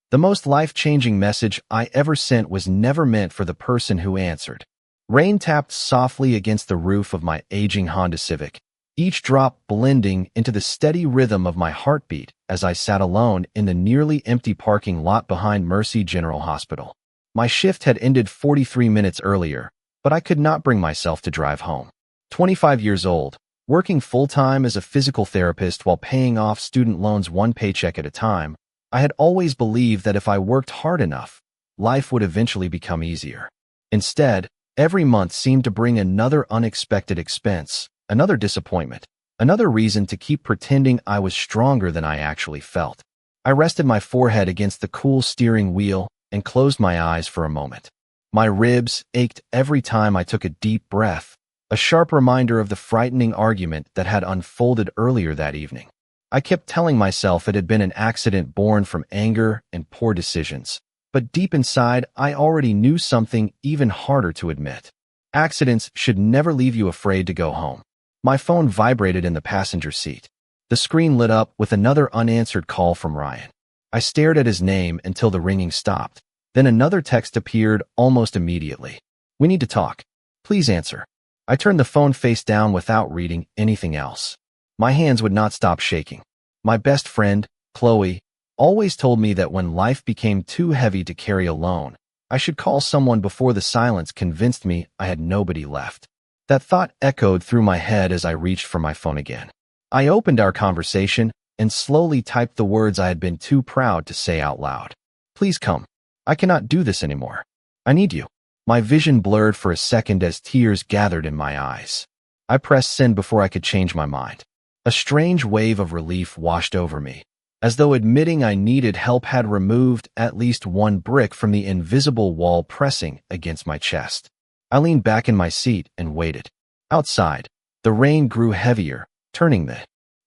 The most life-changing message I ever sent was never meant for the person who answered. Rain tapped softly against the roof of my aging Honda Civic, each drop blending into the steady rhythm of my heartbeat as I sat alone in the nearly empty parking lot behind Mercy General Hospital. My shift had ended 43 minutes earlier, but I could not bring myself to drive home. 25 years old, working full-time as a physical therapist while paying off student loans one paycheck at a time, I had always believed that if I worked hard enough, life would eventually become easier. Instead, every month seemed to bring another unexpected expense, another disappointment, another reason to keep pretending I was stronger than I actually felt. I rested my forehead against the cool steering wheel and closed my eyes for a moment. My ribs ached every time I took a deep breath, a sharp reminder of the frightening argument that had unfolded earlier that evening. I kept telling myself it had been an accident born from anger and poor decisions, but deep inside, I already knew something even harder to admit. Accidents should never leave you afraid to go home. My phone vibrated in the passenger seat. The screen lit up with another unanswered call from Ryan. I stared at his name until the ringing stopped. Then another text appeared almost immediately. "We need to talk. Please answer." I turned the phone face down without reading anything else. My hands would not stop shaking. My best friend, Chloe, always told me that when life became too heavy to carry alone, I should call someone before the silence convinced me I had nobody left. That thought echoed through my head as I reached for my phone again. I opened our conversation and slowly typed the words I had been too proud to say out loud. "Please come. I cannot do this anymore. I need you." My vision blurred for a second as tears gathered in my eyes. I pressed send before I could change my mind. A strange wave of relief washed over me, as though admitting I needed help had removed at least one brick from the invisible wall pressing against my chest. I leaned back in my seat and waited. Outside, the rain grew heavier, turning the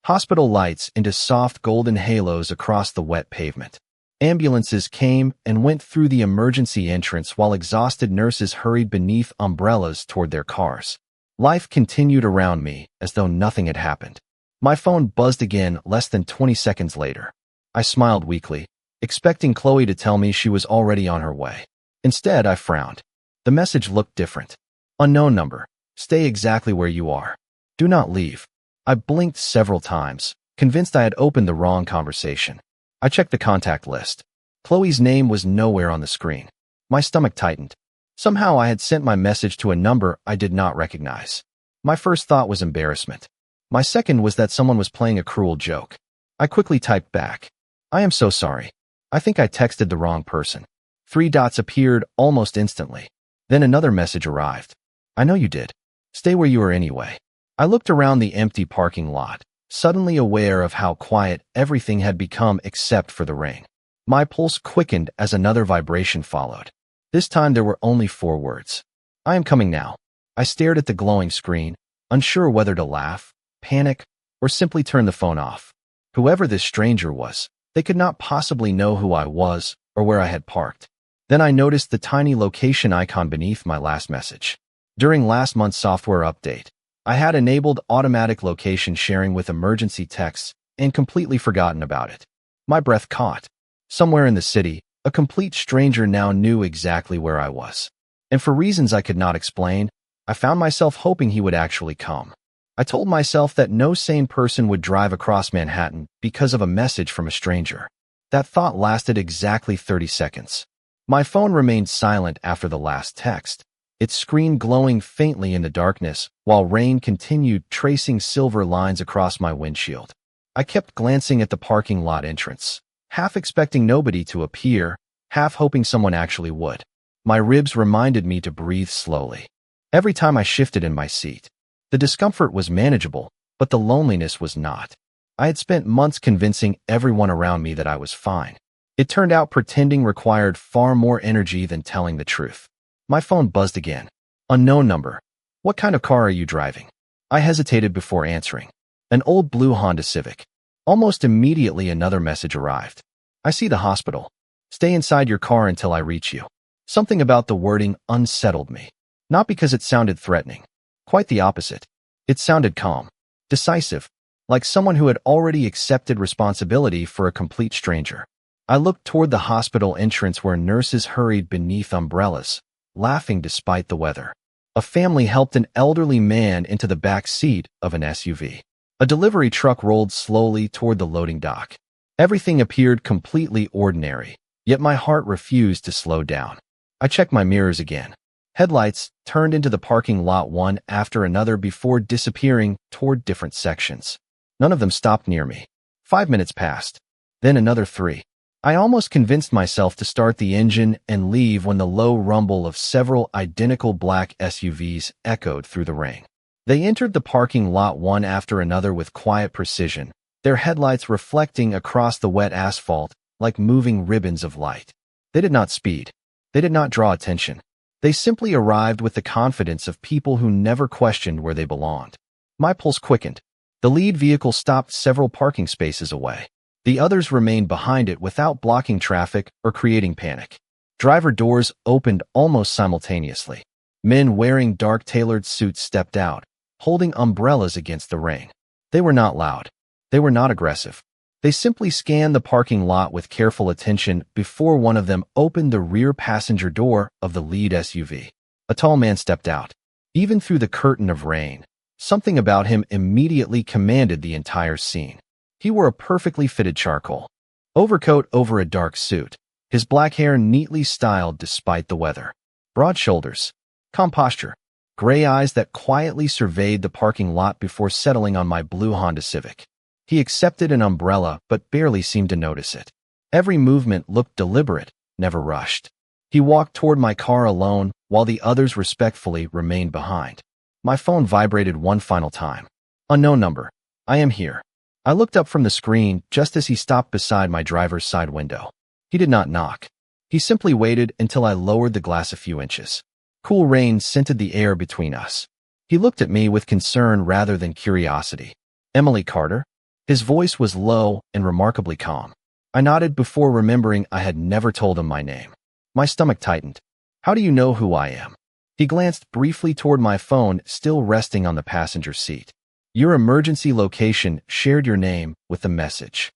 hospital lights into soft golden halos across the wet pavement. Ambulances came and went through the emergency entrance while exhausted nurses hurried beneath umbrellas toward their cars. Life continued around me as though nothing had happened. My phone buzzed again less than 20 seconds later. I smiled weakly, expecting Chloe to tell me she was already on her way. Instead, I frowned. The message looked different. "Unknown number. Stay exactly where you are. Do not leave." I blinked several times, convinced I had opened the wrong conversation. I checked the contact list. Chloe's name was nowhere on the screen. My stomach tightened. Somehow I had sent my message to a number I did not recognize. My first thought was embarrassment. My second was that someone was playing a cruel joke. I quickly typed back, "I am so sorry. I think I texted the wrong person." 3 dots appeared almost instantly. Then another message arrived. "I know you did. Stay where you are anyway." I looked around the empty parking lot, suddenly aware of how quiet everything had become except for the rain. My pulse quickened as another vibration followed. This time there were only 4 words. "I am coming now." I stared at the glowing screen, unsure whether to laugh, panic, or simply turn the phone off. Whoever this stranger was, they could not possibly know who I was or where I had parked. Then I noticed the tiny location icon beneath my last message. During last month's software update, I had enabled automatic location sharing with emergency texts and completely forgotten about it. My breath caught. Somewhere in the city, a complete stranger now knew exactly where I was. And for reasons I could not explain, I found myself hoping he would actually come. I told myself that no sane person would drive across Manhattan because of a message from a stranger. That thought lasted exactly 30 seconds. My phone remained silent after the last text, its screen glowing faintly in the darkness while rain continued tracing silver lines across my windshield. I kept glancing at the parking lot entrance, half expecting nobody to appear, half hoping someone actually would. My ribs reminded me to breathe slowly. Every time I shifted in my seat, the discomfort was manageable, but the loneliness was not. I had spent months convincing everyone around me that I was fine. It turned out pretending required far more energy than telling the truth. My phone buzzed again. "Unknown number. What kind of car are you driving?" I hesitated before answering. "An old blue Honda Civic." Almost immediately another message arrived. "I see the hospital. Stay inside your car until I reach you." Something about the wording unsettled me. Not because it sounded threatening. Quite the opposite. It sounded calm, decisive, like someone who had already accepted responsibility for a complete stranger. I looked toward the hospital entrance where nurses hurried beneath umbrellas, laughing despite the weather. A family helped an elderly man into the back seat of an SUV. A delivery truck rolled slowly toward the loading dock. Everything appeared completely ordinary, yet my heart refused to slow down. I checked my mirrors again. Headlights turned into the parking lot one after another before disappearing toward different sections. None of them stopped near me. 5 minutes passed. Then another 3. I almost convinced myself to start the engine and leave when the low rumble of several identical black SUVs echoed through the rain. They entered the parking lot one after another with quiet precision, their headlights reflecting across the wet asphalt like moving ribbons of light. They did not speed. They did not draw attention. They simply arrived with the confidence of people who never questioned where they belonged. My pulse quickened. The lead vehicle stopped several parking spaces away. The others remained behind it without blocking traffic or creating panic. Driver doors opened almost simultaneously. Men wearing dark tailored suits stepped out, holding umbrellas against the rain. They were not loud. They were not aggressive. They simply scanned the parking lot with careful attention before one of them opened the rear passenger door of the lead SUV. A tall man stepped out. Even through the curtain of rain, something about him immediately commanded the entire scene. He wore a perfectly fitted charcoal overcoat over a dark suit, his black hair neatly styled despite the weather. Broad shoulders, calm posture, gray eyes that quietly surveyed the parking lot before settling on my blue Honda Civic. He accepted an umbrella but barely seemed to notice it. Every movement looked deliberate, never rushed. He walked toward my car alone while the others respectfully remained behind. My phone vibrated one final time. Unknown number. I am here. I looked up from the screen just as he stopped beside my driver's side window. He did not knock. He simply waited until I lowered the glass a few inches. Cool rain scented the air between us. He looked at me with concern rather than curiosity. Emily Carter? His voice was low and remarkably calm. I nodded before remembering I had never told him my name. My stomach tightened. How do you know who I am? He glanced briefly toward my phone, still resting on the passenger seat. Your emergency location shared your name with the message.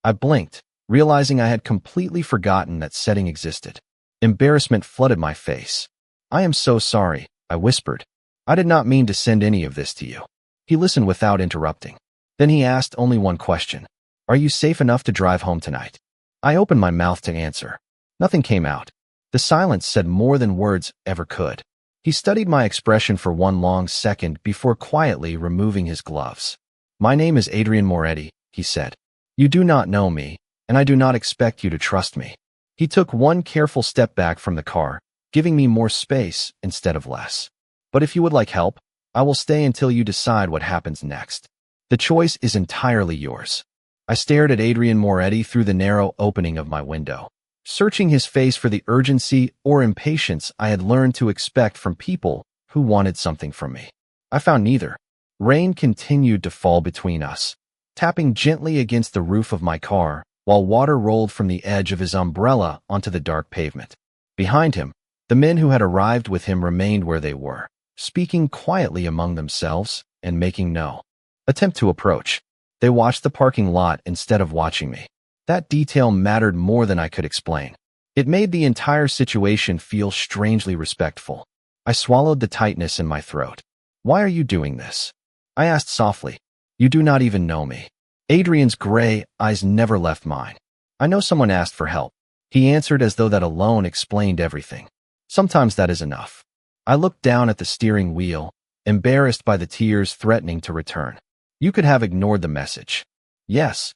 I blinked, realizing I had completely forgotten that setting existed. Embarrassment flooded my face. I am so sorry, I whispered. I did not mean to send any of this to you. He listened without interrupting. Then he asked only one question. Are you safe enough to drive home tonight? I opened my mouth to answer. Nothing came out. The silence said more than words ever could. He studied my expression for one long second before quietly removing his gloves. My name is Adrian Moretti, he said. You do not know me, and I do not expect you to trust me. He took one careful step back from the car, giving me more space instead of less. But if you would like help, I will stay until you decide what happens next. The choice is entirely yours. I stared at Adrian Moretti through the narrow opening of my window, searching his face for the urgency or impatience I had learned to expect from people who wanted something from me. I found neither. Rain continued to fall between us, tapping gently against the roof of my car, while water rolled from the edge of his umbrella onto the dark pavement. Behind him, the men who had arrived with him remained where they were, speaking quietly among themselves and making no attempt to approach. They watched the parking lot instead of watching me. That detail mattered more than I could explain. It made the entire situation feel strangely respectful. I swallowed the tightness in my throat. Why are you doing this? I asked softly. You do not even know me. Adrian's gray eyes never left mine. I know someone asked for help. He answered as though that alone explained everything. Sometimes that is enough. I looked down at the steering wheel, embarrassed by the tears threatening to return. You could have ignored the message. Yes.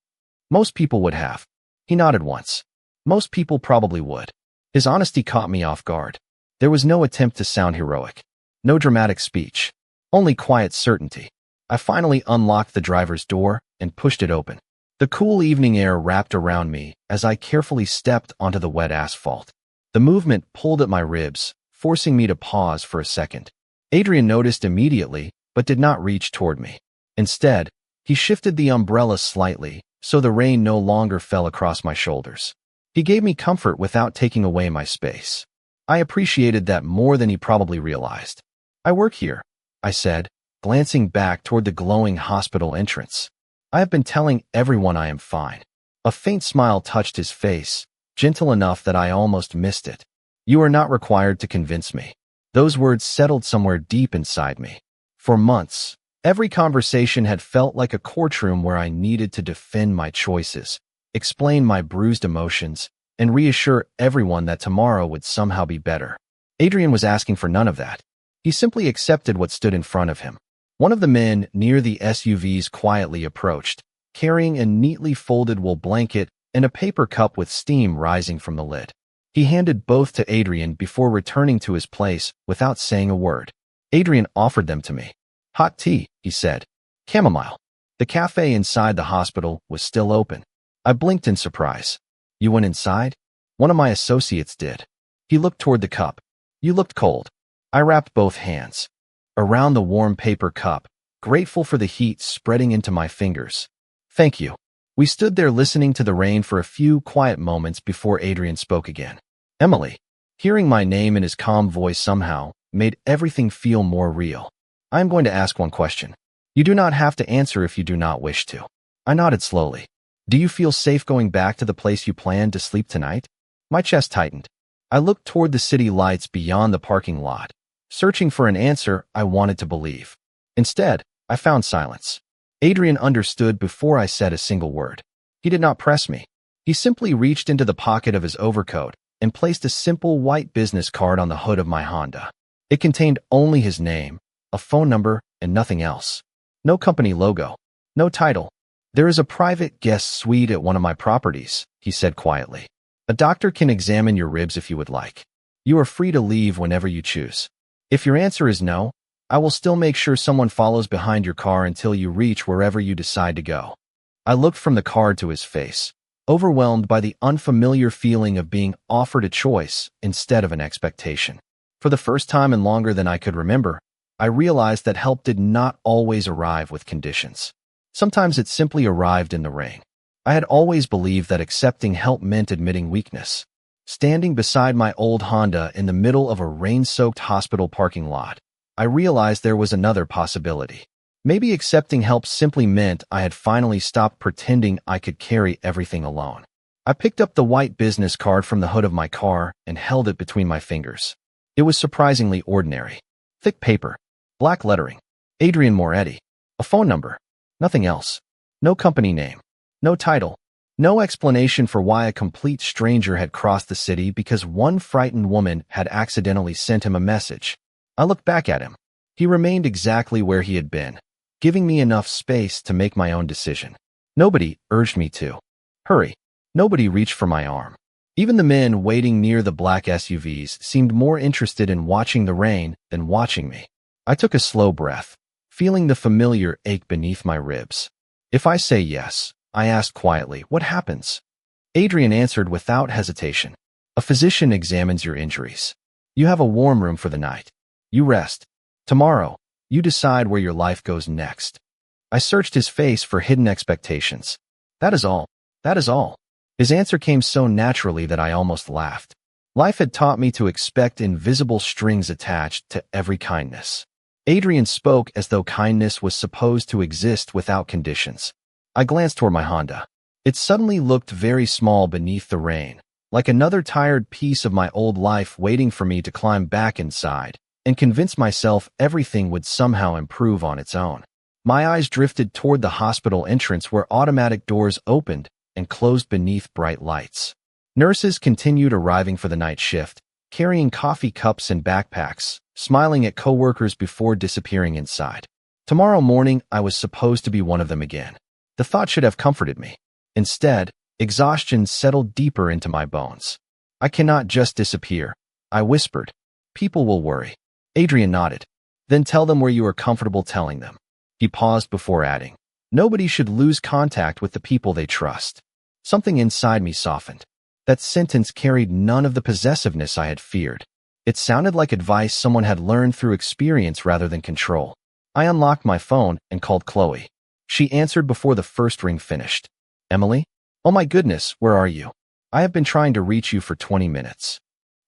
Most people would have. He nodded once. Most people probably would. His honesty caught me off guard. There was no attempt to sound heroic. No dramatic speech. Only quiet certainty. I finally unlocked the driver's door and pushed it open. The cool evening air wrapped around me as I carefully stepped onto the wet asphalt. The movement pulled at my ribs, forcing me to pause for a second. Adrian noticed immediately, but did not reach toward me. Instead, he shifted the umbrella slightly, so the rain no longer fell across my shoulders. He gave me comfort without taking away my space. I appreciated that more than he probably realized. I work here, I said, glancing back toward the glowing hospital entrance. I have been telling everyone I am fine. A faint smile touched his face, gentle enough that I almost missed it. You are not required to convince me. Those words settled somewhere deep inside me. For months, every conversation had felt like a courtroom where I needed to defend my choices, explain my bruised emotions, and reassure everyone that tomorrow would somehow be better. Adrian was asking for none of that. He simply accepted what stood in front of him. One of the men near the SUVs quietly approached, carrying a neatly folded wool blanket and a paper cup with steam rising from the lid. He handed both to Adrian before returning to his place without saying a word. Adrian offered them to me. Hot tea, he said. Chamomile. The cafe inside the hospital was still open. I blinked in surprise. You went inside? One of my associates did. He looked toward the cup. You looked cold. I wrapped both hands around the warm paper cup, grateful for the heat spreading into my fingers. Thank you. We stood there listening to the rain for a few quiet moments before Adrian spoke again. Emily. Hearing my name in his calm voice somehow made everything feel more real. I am going to ask one question. You do not have to answer if you do not wish to. I nodded slowly. Do you feel safe going back to the place you planned to sleep tonight? My chest tightened. I looked toward the city lights beyond the parking lot, searching for an answer I wanted to believe. Instead, I found silence. Adrian understood before I said a single word. He did not press me. He simply reached into the pocket of his overcoat and placed a simple white business card on the hood of my Honda. It contained only his name, a phone number, and nothing else. No company logo. No title. There is a private guest suite at one of my properties, he said quietly. A doctor can examine your ribs if you would like. You are free to leave whenever you choose. If your answer is no, I will still make sure someone follows behind your car until you reach wherever you decide to go. I looked from the card to his face, overwhelmed by the unfamiliar feeling of being offered a choice instead of an expectation. For the first time in longer than I could remember, I realized that help did not always arrive with conditions. Sometimes it simply arrived in the rain. I had always believed that accepting help meant admitting weakness. Standing beside my old Honda in the middle of a rain-soaked hospital parking lot, I realized there was another possibility. Maybe accepting help simply meant I had finally stopped pretending I could carry everything alone. I picked up the white business card from the hood of my car and held it between my fingers. It was surprisingly ordinary. Thick paper, black lettering, Adrian Moretti, a phone number, nothing else. No company name, no title, no explanation for why a complete stranger had crossed the city because one frightened woman had accidentally sent him a message. I looked back at him. He remained exactly where he had been, giving me enough space to make my own decision. Nobody urged me to hurry. Nobody reached for my arm. Even the men waiting near the black SUVs seemed more interested in watching the rain than watching me. I took a slow breath, feeling the familiar ache beneath my ribs. If I say yes, I asked quietly, what happens? Adrian answered without hesitation. A physician examines your injuries. You have a warm room for the night. You rest. Tomorrow, you decide where your life goes next. I searched his face for hidden expectations. That is all. That is all. His answer came so naturally that I almost laughed. Life had taught me to expect invisible strings attached to every kindness. Adrian spoke as though kindness was supposed to exist without conditions. I glanced toward my Honda. It suddenly looked very small beneath the rain, like another tired piece of my old life waiting for me to climb back inside and convince myself everything would somehow improve on its own. My eyes drifted toward the hospital entrance where automatic doors opened and closed beneath bright lights. Nurses continued arriving for the night shift, carrying coffee cups and backpacks, smiling at coworkers before disappearing inside. Tomorrow morning, I was supposed to be one of them again. The thought should have comforted me. Instead, exhaustion settled deeper into my bones. I cannot just disappear, I whispered. People will worry. Adrian nodded. Then tell them where you are comfortable telling them. He paused before adding, nobody should lose contact with the people they trust. Something inside me softened. That sentence carried none of the possessiveness I had feared. It sounded like advice someone had learned through experience rather than control. I unlocked my phone and called Chloe. She answered before the first ring finished. Emily? Oh my goodness, where are you? I have been trying to reach you for 20 minutes.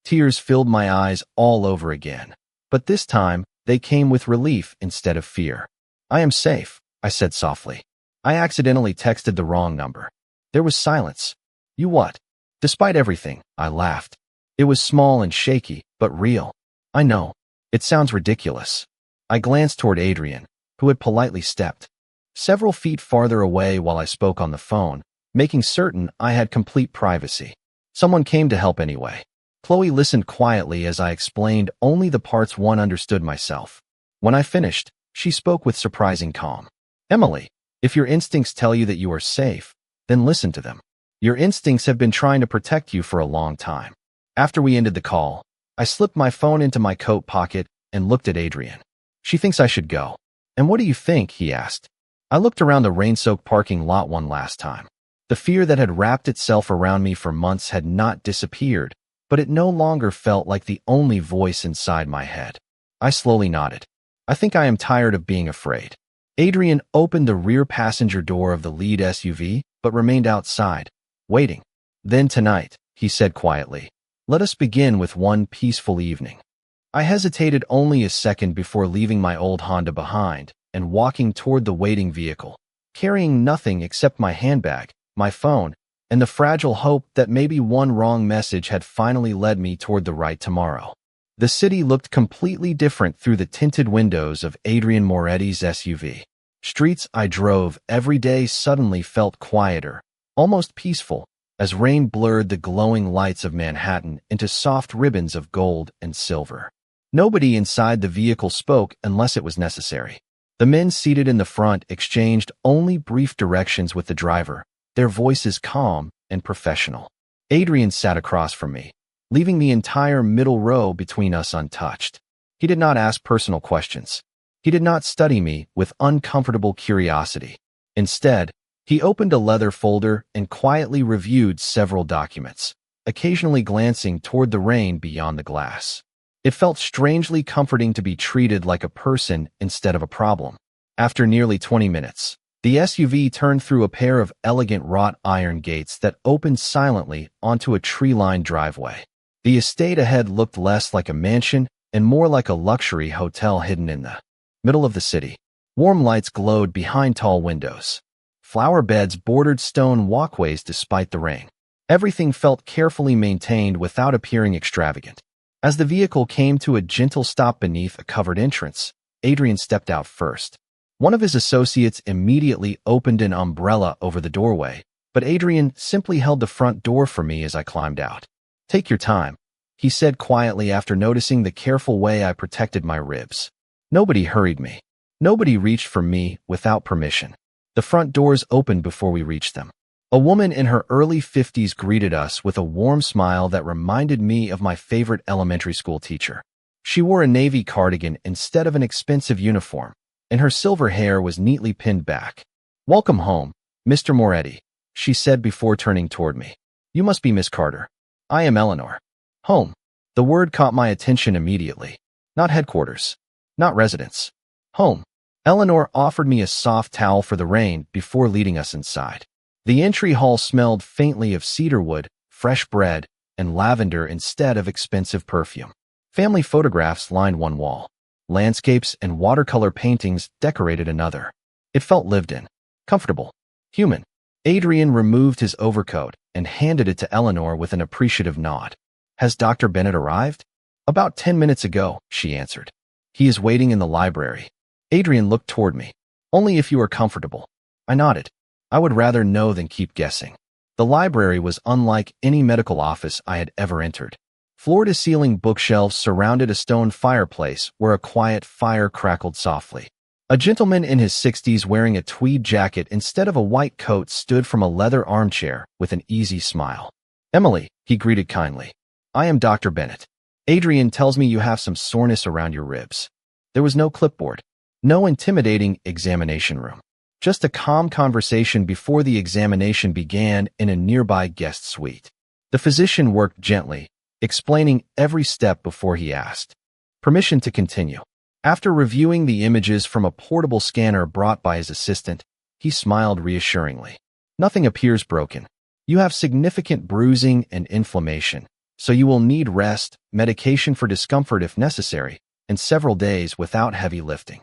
Tears filled my eyes all over again. But this time, they came with relief instead of fear. I am safe, I said softly. I accidentally texted the wrong number. There was silence. You what? Despite everything, I laughed. It was small and shaky, but real. I know. It sounds ridiculous. I glanced toward Adrian, who had politely stepped several feet farther away while I spoke on the phone, making certain I had complete privacy. Someone came to help anyway. Chloe listened quietly as I explained only the parts one understood myself. When I finished, she spoke with surprising calm. Emily, if your instincts tell you that you are safe, then listen to them. Your instincts have been trying to protect you for a long time. After we ended the call, I slipped my phone into my coat pocket and looked at Adrian. She thinks I should go. And what do you think? He asked. I looked around the rain-soaked parking lot one last time. The fear that had wrapped itself around me for months had not disappeared, but it no longer felt like the only voice inside my head. I slowly nodded. I think I am tired of being afraid. Adrian opened the rear passenger door of the lead SUV, but remained outside, waiting. Then tonight, he said quietly, let us begin with one peaceful evening. I hesitated only a second before leaving my old Honda behind and walking toward the waiting vehicle, carrying nothing except my handbag, my phone, and the fragile hope that maybe one wrong message had finally led me toward the right tomorrow. The city looked completely different through the tinted windows of Adrian Moretti's SUV. Streets I drove every day suddenly felt quieter, almost peaceful, as rain blurred the glowing lights of Manhattan into soft ribbons of gold and silver. Nobody inside the vehicle spoke unless it was necessary. The men seated in the front exchanged only brief directions with the driver, their voices calm and professional. Adrian sat across from me, leaving the entire middle row between us untouched. He did not ask personal questions. He did not study me with uncomfortable curiosity. Instead, he opened a leather folder and quietly reviewed several documents, occasionally glancing toward the rain beyond the glass. It felt strangely comforting to be treated like a person instead of a problem. After nearly 20 minutes, the SUV turned through a pair of elegant wrought iron gates that opened silently onto a tree-lined driveway. The estate ahead looked less like a mansion and more like a luxury hotel hidden in the middle of the city. Warm lights glowed behind tall windows. Flower beds bordered stone walkways despite the rain. Everything felt carefully maintained without appearing extravagant. As the vehicle came to a gentle stop beneath a covered entrance, Adrian stepped out first. One of his associates immediately opened an umbrella over the doorway, but Adrian simply held the front door for me as I climbed out. Take your time, he said quietly after noticing the careful way I protected my ribs. Nobody hurried me. Nobody reached for me without permission. The front doors opened before we reached them. A woman in her early 50s greeted us with a warm smile that reminded me of my favorite elementary school teacher. She wore a navy cardigan instead of an expensive uniform, and her silver hair was neatly pinned back. Welcome home, Mr. Moretti, she said before turning toward me. You must be Miss Carter. I am Eleanor. Home. The word caught my attention immediately. Not headquarters. Not residence. Home. Eleanor offered me a soft towel for the rain before leading us inside. The entry hall smelled faintly of cedarwood, fresh bread, and lavender instead of expensive perfume. Family photographs lined one wall. Landscapes and watercolor paintings decorated another. It felt lived in, comfortable, human. Adrian removed his overcoat and handed it to Eleanor with an appreciative nod. Has Dr. Bennett arrived? About 10 minutes ago, she answered. He is waiting in the library. Adrian looked toward me. Only if you are comfortable. I nodded. I would rather know than keep guessing. The library was unlike any medical office I had ever entered. Floor-to-ceiling bookshelves surrounded a stone fireplace where a quiet fire crackled softly. A gentleman in his 60s wearing a tweed jacket instead of a white coat stood from a leather armchair with an easy smile. Emily, he greeted kindly. I am Dr. Bennett. Adrian tells me you have some soreness around your ribs. There was no clipboard, no intimidating examination room. Just a calm conversation before the examination began in a nearby guest suite. The physician worked gently, explaining every step before he asked permission to continue. After reviewing the images from a portable scanner brought by his assistant, he smiled reassuringly. Nothing appears broken. You have significant bruising and inflammation, so you will need rest, medication for discomfort if necessary, and several days without heavy lifting.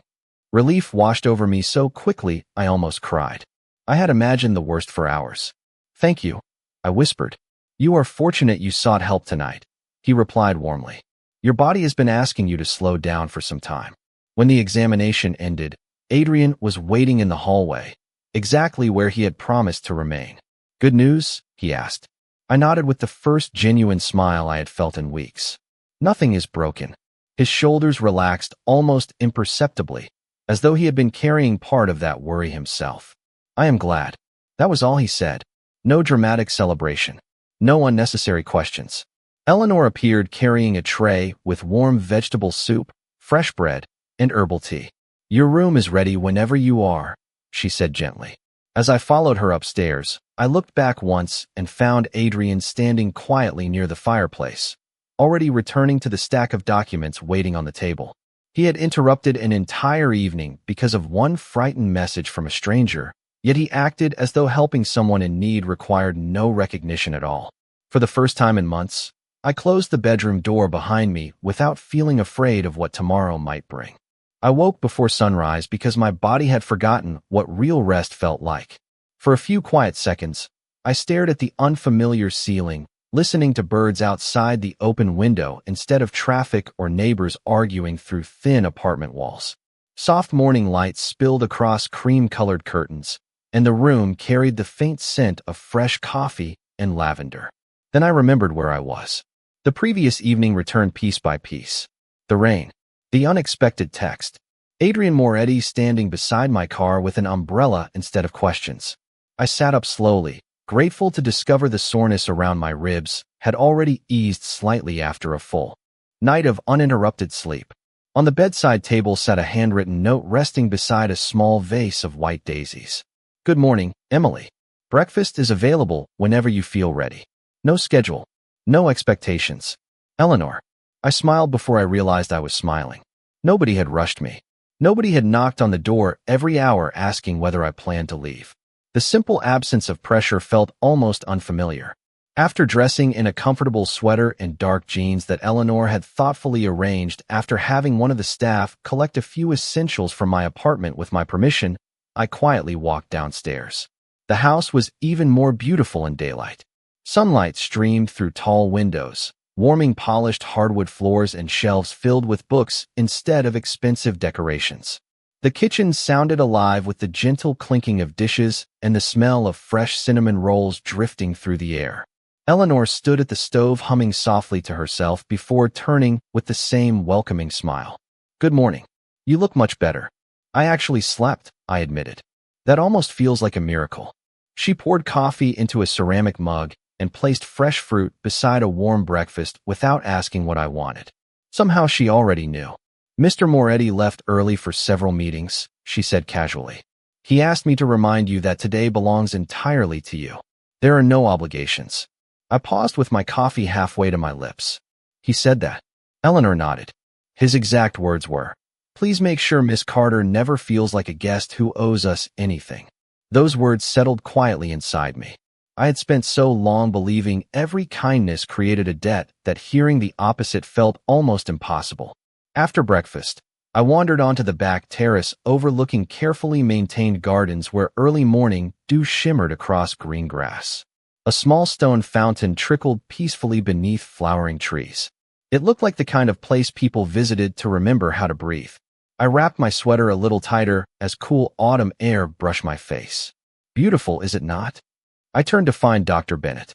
Relief washed over me so quickly I almost cried. I had imagined the worst for hours. Thank you, I whispered. You are fortunate you sought help tonight, he replied warmly. Your body has been asking you to slow down for some time. When the examination ended, Adrian was waiting in the hallway, exactly where he had promised to remain. Good news? He asked. I nodded with the first genuine smile I had felt in weeks. Nothing is broken. His shoulders relaxed almost imperceptibly, as though he had been carrying part of that worry himself. I am glad. That was all he said. No dramatic celebration. No unnecessary questions. Eleanor appeared carrying a tray with warm vegetable soup, fresh bread, and herbal tea. Your room is ready whenever you are, she said gently. As I followed her upstairs, I looked back once and found Adrian standing quietly near the fireplace, already returning to the stack of documents waiting on the table. He had interrupted an entire evening because of one frightened message from a stranger, yet he acted as though helping someone in need required no recognition at all. For the first time in months, I closed the bedroom door behind me without feeling afraid of what tomorrow might bring. I woke before sunrise because my body had forgotten what real rest felt like. For a few quiet seconds, I stared at the unfamiliar ceiling, listening to birds outside the open window instead of traffic or neighbors arguing through thin apartment walls. Soft morning light spilled across cream-colored curtains, and the room carried the faint scent of fresh coffee and lavender. Then I remembered where I was. The previous evening returned piece by piece. The rain. The unexpected text. Adrian Moretti standing beside my car with an umbrella instead of questions. I sat up slowly, grateful to discover the soreness around my ribs had already eased slightly after a full night of uninterrupted sleep. On the bedside table sat a handwritten note resting beside a small vase of white daisies. Good morning, Emily. Breakfast is available whenever you feel ready. No schedule. No expectations. Eleanor. I smiled before I realized I was smiling. Nobody had rushed me. Nobody had knocked on the door every hour asking whether I planned to leave. The simple absence of pressure felt almost unfamiliar. After dressing in a comfortable sweater and dark jeans that Eleanor had thoughtfully arranged after having one of the staff collect a few essentials from my apartment with my permission, I quietly walked downstairs. The house was even more beautiful in daylight. Sunlight streamed through tall windows, warming polished hardwood floors and shelves filled with books instead of expensive decorations. The kitchen sounded alive with the gentle clinking of dishes and the smell of fresh cinnamon rolls drifting through the air. Eleanor stood at the stove humming softly to herself before turning with the same welcoming smile. Good morning. You look much better. I actually slept, I admitted. That almost feels like a miracle. She poured coffee into a ceramic mug and placed fresh fruit beside a warm breakfast without asking what I wanted. Somehow she already knew. Mr. Moretti left early for several meetings, she said casually. He asked me to remind you that today belongs entirely to you. There are no obligations. I paused with my coffee halfway to my lips. He said that. Eleanor nodded. His exact words were, please make sure Miss Carter never feels like a guest who owes us anything. Those words settled quietly inside me. I had spent so long believing every kindness created a debt that hearing the opposite felt almost impossible. After breakfast, I wandered onto the back terrace overlooking carefully maintained gardens where early morning dew shimmered across green grass. A small stone fountain trickled peacefully beneath flowering trees. It looked like the kind of place people visited to remember how to breathe. I wrapped my sweater a little tighter as cool autumn air brushed my face. Beautiful, is it not? I turned to find Dr. Bennett,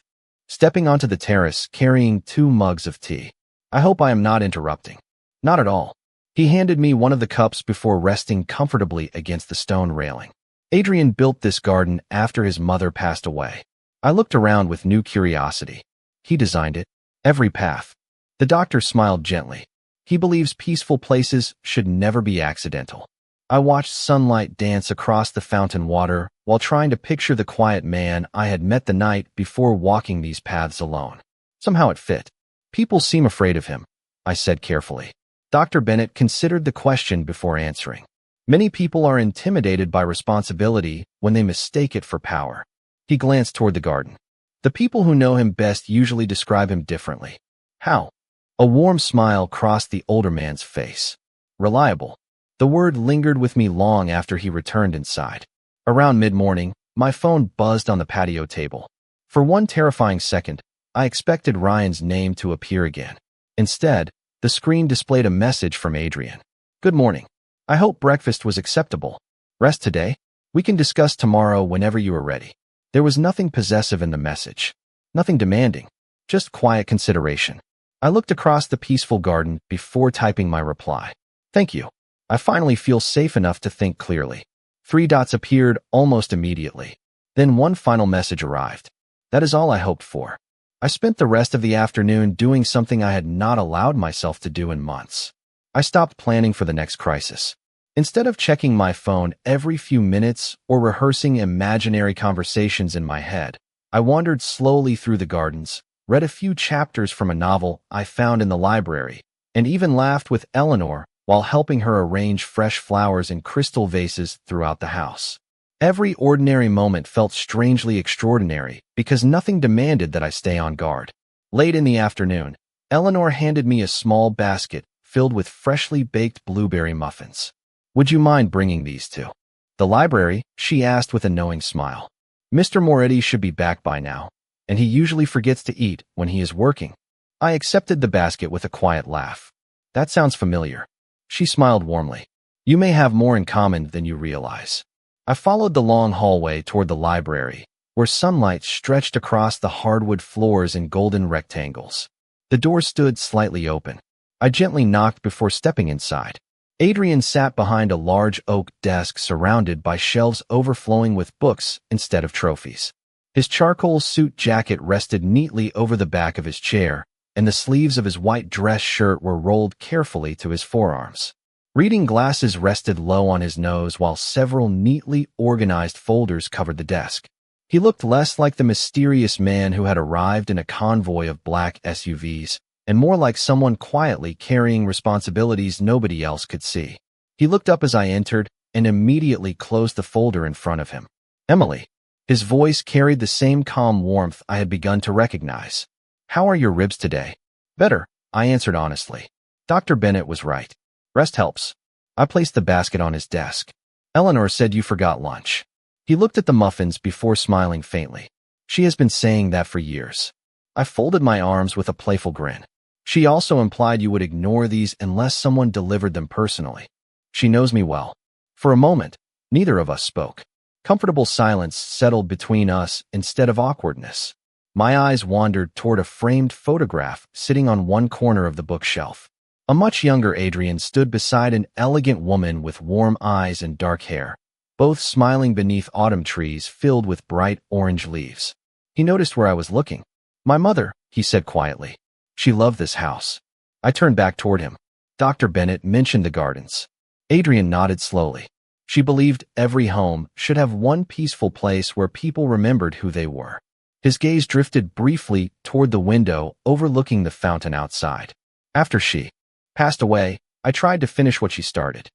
stepping onto the terrace carrying 2 mugs of tea. I hope I am not interrupting. Not at all. He handed me one of the cups before resting comfortably against the stone railing. Adrian built this garden after his mother passed away. I looked around with new curiosity. He designed it. Every path. The doctor smiled gently. He believes peaceful places should never be accidental. I watched sunlight dance across the fountain water while trying to picture the quiet man I had met the night before walking these paths alone. Somehow it fit. People seem afraid of him, I said carefully. Dr. Bennett considered the question before answering. Many people are intimidated by responsibility when they mistake it for power. He glanced toward the garden. The people who know him best usually describe him differently. How? A warm smile crossed the older man's face. Reliable. The word lingered with me long after he returned inside. Around mid-morning, my phone buzzed on the patio table. For one terrifying second, I expected Ryan's name to appear again. Instead, the screen displayed a message from Adrian. Good morning. I hope breakfast was acceptable. Rest today? We can discuss tomorrow whenever you are ready. There was nothing possessive in the message. Nothing demanding. Just quiet consideration. I looked across the peaceful garden before typing my reply. Thank you. I finally feel safe enough to think clearly. 3 dots appeared almost immediately. Then one final message arrived. That is all I hoped for. I spent the rest of the afternoon doing something I had not allowed myself to do in months. I stopped planning for the next crisis. Instead of checking my phone every few minutes or rehearsing imaginary conversations in my head, I wandered slowly through the gardens, read a few chapters from a novel I found in the library, and even laughed with Eleanor while helping her arrange fresh flowers in crystal vases throughout the house. Every ordinary moment felt strangely extraordinary because nothing demanded that I stay on guard. Late in the afternoon, Eleanor handed me a small basket filled with freshly baked blueberry muffins. Would you mind bringing these to the library? She asked with a knowing smile. Mr. Moretti should be back by now, and he usually forgets to eat when he is working. I accepted the basket with a quiet laugh. That sounds familiar. She smiled warmly. You may have more in common than you realize. I followed the long hallway toward the library, where sunlight stretched across the hardwood floors in golden rectangles. The door stood slightly open. I gently knocked before stepping inside. Adrian sat behind a large oak desk surrounded by shelves overflowing with books instead of trophies. His charcoal suit jacket rested neatly over the back of his chair, and the sleeves of his white dress shirt were rolled carefully to his forearms. Reading glasses rested low on his nose while several neatly organized folders covered the desk. He looked less like the mysterious man who had arrived in a convoy of black SUVs, and more like someone quietly carrying responsibilities nobody else could see. He looked up as I entered and immediately closed the folder in front of him. Emily. His voice carried the same calm warmth I had begun to recognize. How are your ribs today? Better, I answered honestly. Dr. Bennett was right. Rest helps. I placed the basket on his desk. Eleanor said you forgot lunch. He looked at the muffins before smiling faintly. She has been saying that for years. I folded my arms with a playful grin. She also implied you would ignore these unless someone delivered them personally. She knows me well. For a moment, neither of us spoke. Comfortable silence settled between us instead of awkwardness. My eyes wandered toward a framed photograph sitting on one corner of the bookshelf. A much younger Adrian stood beside an elegant woman with warm eyes and dark hair, both smiling beneath autumn trees filled with bright orange leaves. He noticed where I was looking. My mother, he said quietly. She loved this house. I turned back toward him. Dr. Bennett mentioned the gardens. Adrian nodded slowly. She believed every home should have one peaceful place where people remembered who they were. His gaze drifted briefly toward the window overlooking the fountain outside. After she passed away, I tried to finish what she started.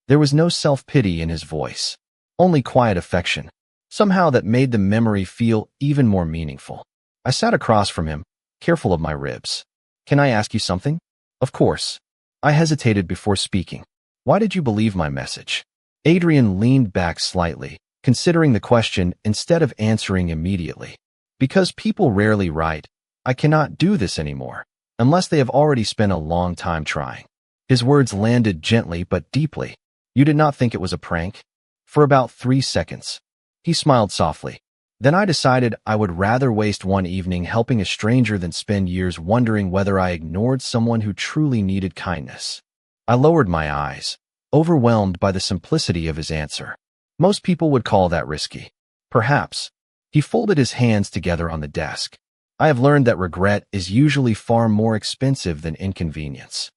There was no self-pity in his voice, only quiet affection, somehow that made the memory feel even more meaningful. I sat across from him, careful of my ribs. Can I ask you something? Of course. I hesitated before speaking. Why did you believe my message? Adrian leaned back slightly, considering the question instead of answering immediately. Because people rarely write, I cannot do this anymore, unless they have already spent a long time trying. His words landed gently but deeply. You did not think it was a prank? For about 3 seconds. He smiled softly. Then I decided I would rather waste one evening helping a stranger than spend years wondering whether I ignored someone who truly needed kindness. I lowered my eyes, overwhelmed by the simplicity of his answer. Most people would call that risky. Perhaps. He folded his hands together on the desk. I have learned that regret is usually far more expensive than inconvenience.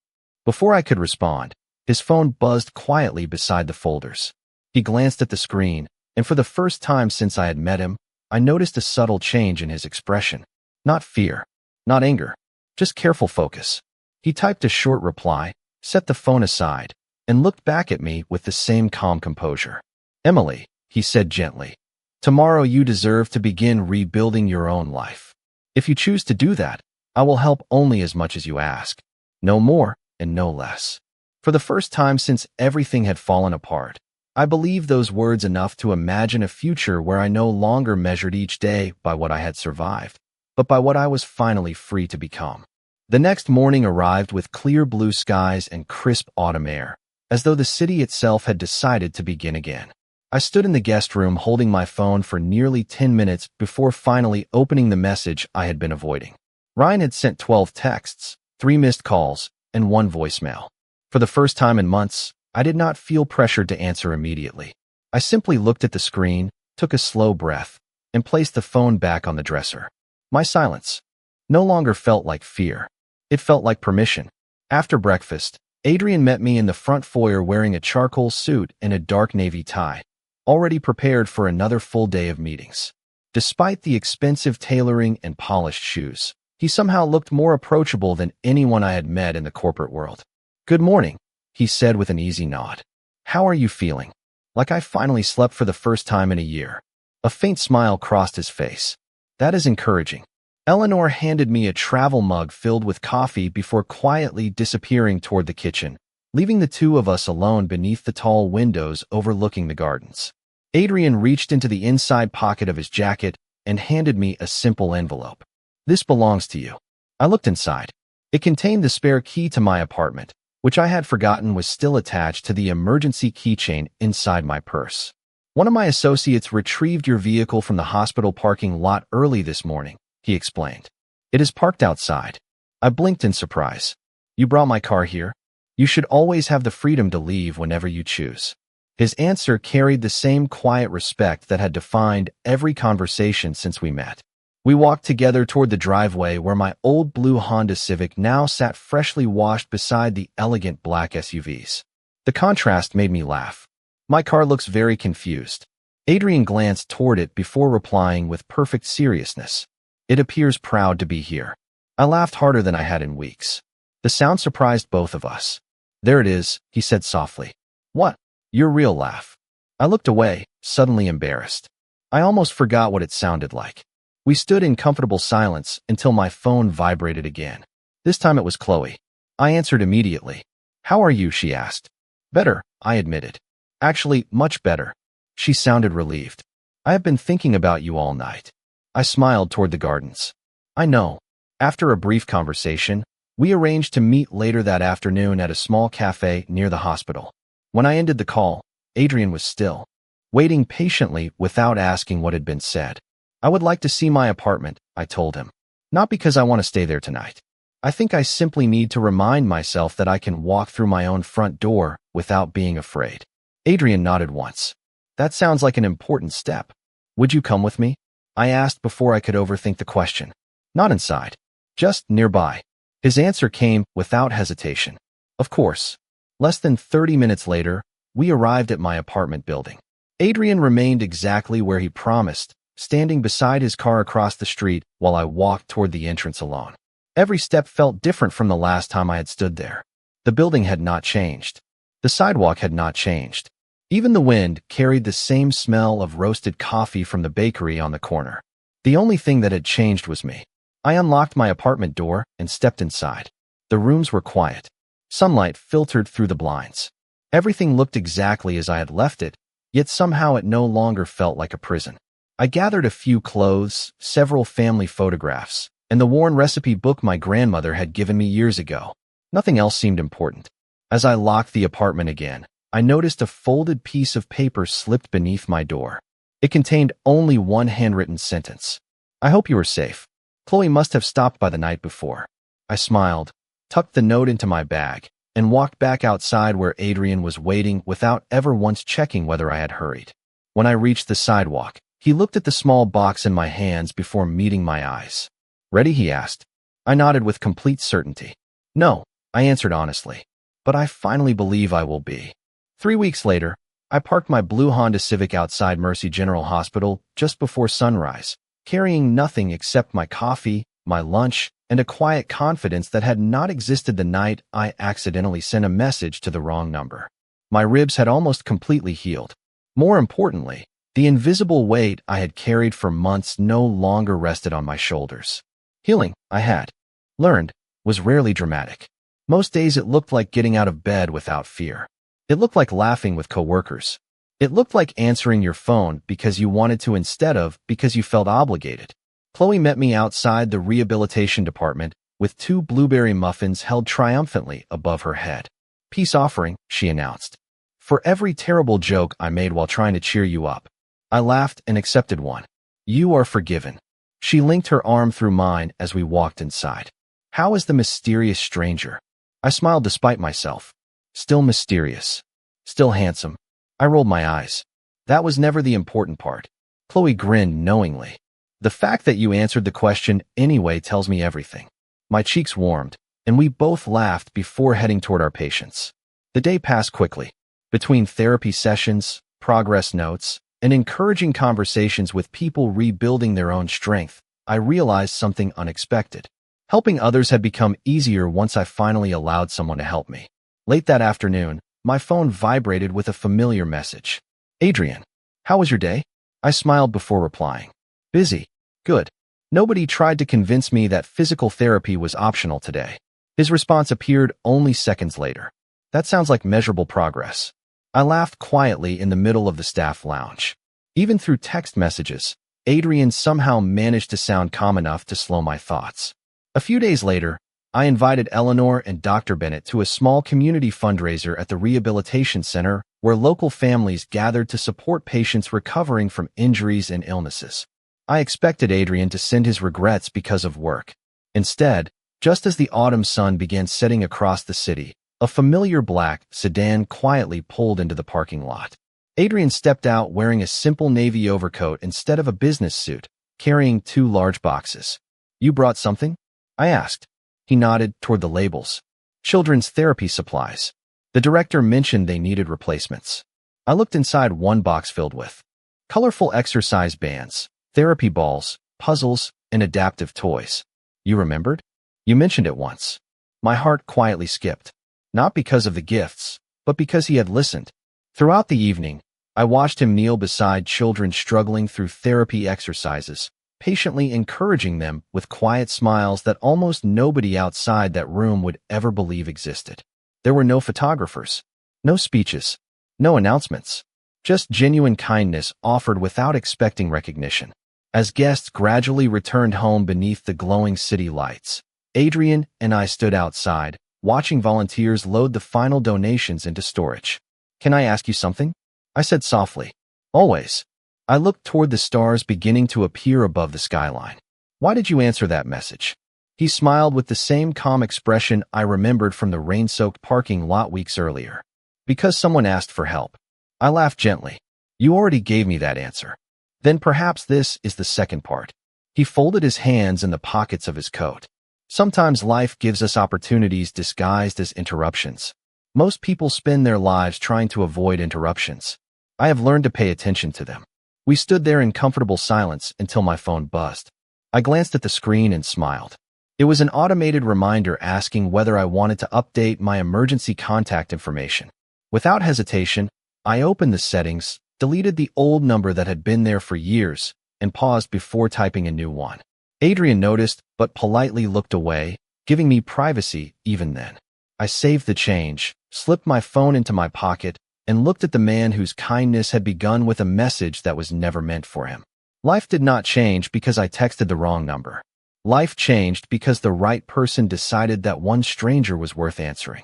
Before I could respond, his phone buzzed quietly beside the folders. He glanced at the screen, and for the first time since I had met him, I noticed a subtle change in his expression. Not fear, not anger, just careful focus. He typed a short reply, set the phone aside, and looked back at me with the same calm composure. Emily, he said gently, tomorrow you deserve to begin rebuilding your own life. If you choose to do that, I will help only as much as you ask. No more and no less. For the first time since everything had fallen apart, I believed those words enough to imagine a future where I no longer measured each day by what I had survived, but by what I was finally free to become. The next morning arrived with clear blue skies and crisp autumn air, as though the city itself had decided to begin again. I stood in the guest room holding my phone for nearly 10 minutes before finally opening the message I had been avoiding. Ryan had sent 12 texts, 3 missed calls, and 1 voicemail. For the first time in months, I did not feel pressured to answer immediately. I simply looked at the screen, took a slow breath, and placed the phone back on the dresser. My silence no longer felt like fear. It felt like permission. After breakfast, Adrian met me in the front foyer wearing a charcoal suit and a dark navy tie, already prepared for another full day of meetings. Despite the expensive tailoring and polished shoes, he somehow looked more approachable than anyone I had met in the corporate world. "Good morning," he said with an easy nod. "How are you feeling?" "Like I finally slept for the first time in a year." A faint smile crossed his face. "That is encouraging." Eleanor handed me a travel mug filled with coffee before quietly disappearing toward the kitchen, leaving the two of us alone beneath the tall windows overlooking the gardens. Adrian reached into the inside pocket of his jacket and handed me a simple envelope. "This belongs to you." I looked inside. It contained the spare key to my apartment, which I had forgotten was still attached to the emergency keychain inside my purse. "One of my associates retrieved your vehicle from the hospital parking lot early this morning," he explained. "It is parked outside." I blinked in surprise. "You brought my car here? You should always have the freedom to leave whenever you choose." His answer carried the same quiet respect that had defined every conversation since we met. We walked together toward the driveway where my old blue Honda Civic now sat freshly washed beside the elegant black SUVs. The contrast made me laugh. "My car looks very confused." Adrian glanced toward it before replying with perfect seriousness. "It appears proud to be here." I laughed harder than I had in weeks. The sound surprised both of us. "There it is," he said softly. "What?" "Your real laugh." I looked away, suddenly embarrassed. I almost forgot what it sounded like. We stood in comfortable silence until my phone vibrated again. This time it was Chloe. I answered immediately. "How are you?" she asked. "Better," I admitted. "Actually, much better." She sounded relieved. "I have been thinking about you all night." I smiled toward the gardens. "I know." After a brief conversation, we arranged to meet later that afternoon at a small cafe near the hospital. When I ended the call, Adrian was still, waiting patiently without asking what had been said. "I would like to see my apartment," I told him. "Not because I want to stay there tonight. I think I simply need to remind myself that I can walk through my own front door without being afraid." Adrian nodded once. "That sounds like an important step. Would you come with me?" I asked before I could overthink the question. "Not inside. Just nearby." His answer came without hesitation. "Of course." Less than 30 minutes later, we arrived at my apartment building. Adrian remained exactly where he promised, standing beside his car across the street while I walked toward the entrance alone. Every step felt different from the last time I had stood there. The building had not changed. The sidewalk had not changed. Even the wind carried the same smell of roasted coffee from the bakery on the corner. The only thing that had changed was me. I unlocked my apartment door and stepped inside. The rooms were quiet. Sunlight filtered through the blinds. Everything looked exactly as I had left it, yet somehow it no longer felt like a prison. I gathered a few clothes, several family photographs, and the worn recipe book my grandmother had given me years ago. Nothing else seemed important. As I locked the apartment again, I noticed a folded piece of paper slipped beneath my door. It contained only one handwritten sentence. "I hope you are safe. Chloe must have stopped by the night before." I smiled, tucked the note into my bag, and walked back outside where Adrian was waiting without ever once checking whether I had hurried. When I reached the sidewalk, he looked at the small box in my hands before meeting my eyes. "Ready?" he asked. I nodded with complete certainty. "No," I answered honestly, "but I finally believe I will be." 3 weeks later, I parked my blue Honda Civic outside Mercy General Hospital just before sunrise, carrying nothing except my coffee, my lunch, and a quiet confidence that had not existed the night I accidentally sent a message to the wrong number. My ribs had almost completely healed. More importantly, the invisible weight I had carried for months no longer rested on my shoulders. Healing, I had learned, was rarely dramatic. Most days it looked like getting out of bed without fear. It looked like laughing with coworkers, It looked like answering your phone because you wanted to instead of because you felt obligated. Chloe met me outside the rehabilitation department with 2 blueberry muffins held triumphantly above her head. "Peace offering," she announced. "For every terrible joke I made while trying to cheer you up." I laughed and accepted one. "You are forgiven." She linked her arm through mine as we walked inside. "How is the mysterious stranger?" I smiled despite myself. "Still mysterious. Still handsome." I rolled my eyes. "That was never the important part." Chloe grinned knowingly. "The fact that you answered the question anyway tells me everything." My cheeks warmed, and we both laughed before heading toward our patients. The day passed quickly. Between therapy sessions, progress notes, and encouraging conversations with people rebuilding their own strength, I realized something unexpected. Helping others had become easier once I finally allowed someone to help me. Late that afternoon, my phone vibrated with a familiar message. "Adrian, how was your day?" I smiled before replying. "Busy. Good." Nobody tried to convince me that physical therapy was optional today. His response appeared only seconds later. "That sounds like measurable progress." I laughed quietly in the middle of the staff lounge. Even through text messages, Adrian somehow managed to sound calm enough to slow my thoughts. A few days later, I invited Eleanor and Dr. Bennett to a small community fundraiser at the rehabilitation center where local families gathered to support patients recovering from injuries and illnesses. I expected Adrian to send his regrets because of work. Instead, just as the autumn sun began setting across the city, a familiar black sedan quietly pulled into the parking lot. Adrian stepped out wearing a simple navy overcoat instead of a business suit, carrying 2 large boxes. "You brought something?" I asked. He nodded toward the labels. "Children's therapy supplies." The director mentioned they needed replacements. I looked inside one box filled with colorful exercise bands, therapy balls, puzzles, and adaptive toys. "You remembered? You mentioned it once." My heart quietly skipped, not because of the gifts, but because he had listened. Throughout the evening, I watched him kneel beside children struggling through therapy exercises, patiently encouraging them with quiet smiles that almost nobody outside that room would ever believe existed. There were no photographers, no speeches, no announcements, just genuine kindness offered without expecting recognition. As guests gradually returned home beneath the glowing city lights, Adrian and I stood outside, watching volunteers load the final donations into storage. "Can I ask you something?" I said softly. "Always." I looked toward the stars beginning to appear above the skyline. "Why did you answer that message?" He smiled with the same calm expression I remembered from the rain-soaked parking lot weeks earlier. "Because someone asked for help." I laughed gently. "You already gave me that answer." "Then perhaps this is the second part." He folded his hands in the pockets of his coat. "Sometimes life gives us opportunities disguised as interruptions. Most people spend their lives trying to avoid interruptions. I have learned to pay attention to them." We stood there in comfortable silence until my phone buzzed. I glanced at the screen and smiled. It was an automated reminder asking whether I wanted to update my emergency contact information. Without hesitation, I opened the settings, deleted the old number that had been there for years, and paused before typing a new one. Adrian noticed, but politely looked away, giving me privacy even then. I saved the change, slipped my phone into my pocket, and looked at the man whose kindness had begun with a message that was never meant for him. Life did not change because I texted the wrong number. Life changed because the right person decided that one stranger was worth answering.